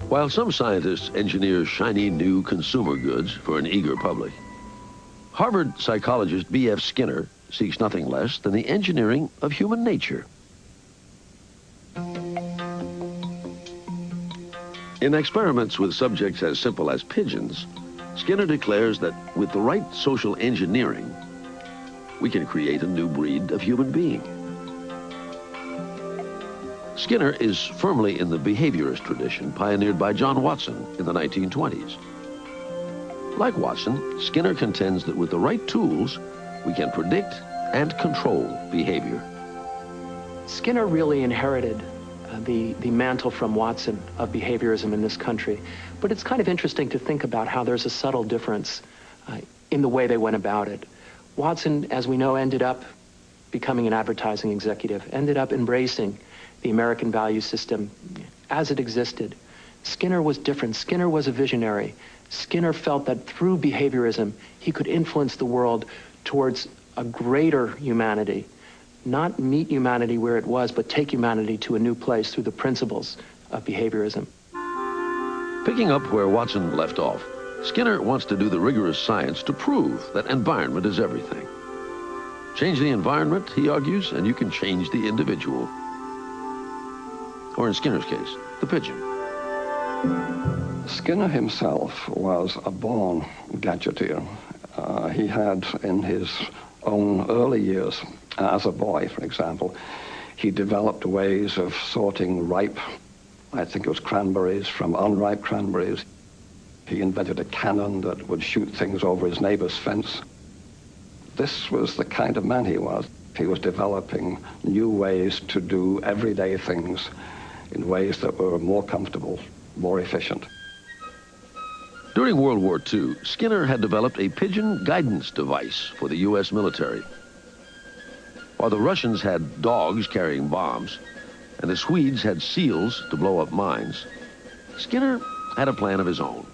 While some scientists engineer shiny new consumer goods for an eager public, Harvard psychologist F Skinner seeks nothing less than the engineering of human nature. In experiments with subjects as simple as pigeons, Skinner declares that with the right social engineering, we can create a new breed of human being. Skinner is firmly in the behaviorist tradition pioneered by John Watson in the 1920s. Like Watson, Skinner contends that with the right tools, we can predict and control behavior. Skinner really inherited the mantle from Watson of behaviorism in this country. But it's kind of interesting to think about how there's a subtle difference in the way they went about it. Watson, as we know, ended up becoming an advertising executive, ended up embracing the American value system as it existed. Skinner was different. Skinner was a visionary. Skinner felt that through behaviorism, he could influence the world towards a greater humanity. Not meet humanity where it was, but take humanity to a new place through the principles of behaviorism. Picking up where Watson left off, Skinner wants to do the rigorous science to prove that environment is everything. Change the environment, he argues, and you can change the individual. Or in Skinner's case, the pigeon. Skinner himself was a born gadgeteer. He had, in his own early years, as a boy, for example, he developed ways of sorting ripe, I think it was cranberries, from unripe cranberries. He invented a cannon that would shoot things over his neighbor's fence. This was the kind of man he was. He was developing new ways to do everyday things in ways that were more comfortable, more efficient. During World War II, Skinner had developed a pigeon guidance device for the U.S. military. While the Russians had dogs carrying bombs, and the Swedes had seals to blow up mines, Skinner had a plan of his own.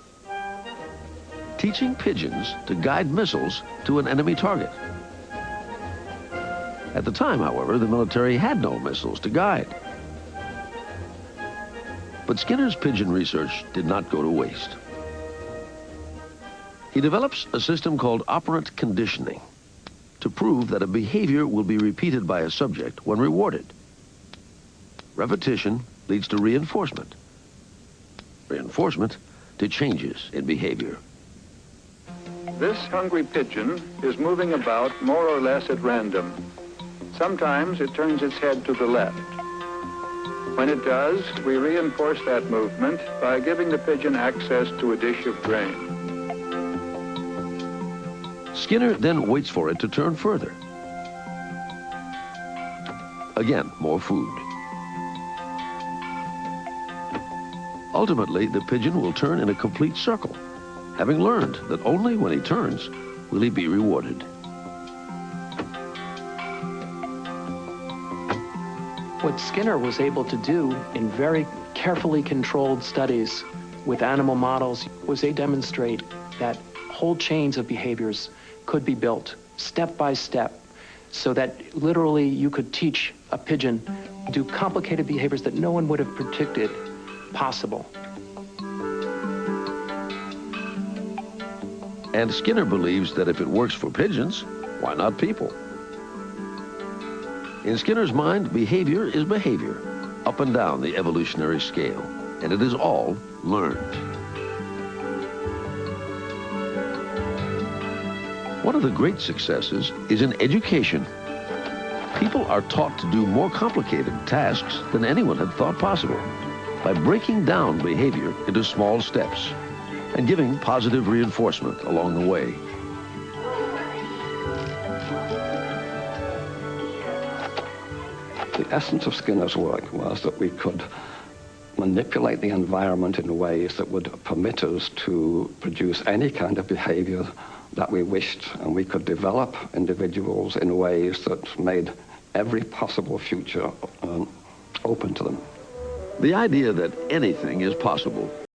Teaching pigeons to guide missiles to an enemy target. At the time, however, the military had no missiles to guide. But Skinner's pigeon research did not go to waste. He develops a system called operant conditioning to prove that a behavior will be repeated by a subject when rewarded. Repetition leads to reinforcement. Reinforcement to changes in behavior. This hungry pigeon is moving about more or less at random. Sometimes it turns its head to the left. When it does, we reinforce that movement by giving the pigeon access to a dish of grain. Skinner then waits for it to turn further. Again, more food. Ultimately, the pigeon will turn in a complete circle, having learned that only when he turns will he be rewarded. What Skinner was able to do in very carefully controlled studies with animal models was they demonstrate that whole chains of behaviors could be built step by step so that literally you could teach a pigeon to do complicated behaviors that no one would have predicted possible. And Skinner believes that if it works for pigeons, why not people? In Skinner's mind, behavior is behavior, up and down the evolutionary scale, and it is all learned. One of the great successes is in education. People are taught to do more complicated tasks than anyone had thought possible by breaking down behavior into small steps and giving positive reinforcement along the way. The essence of Skinner's work was that we could manipulate the environment in ways that would permit us to produce any kind of behavior that we wished, and we could develop individuals in ways that made every possible future open to them. The idea that anything is possible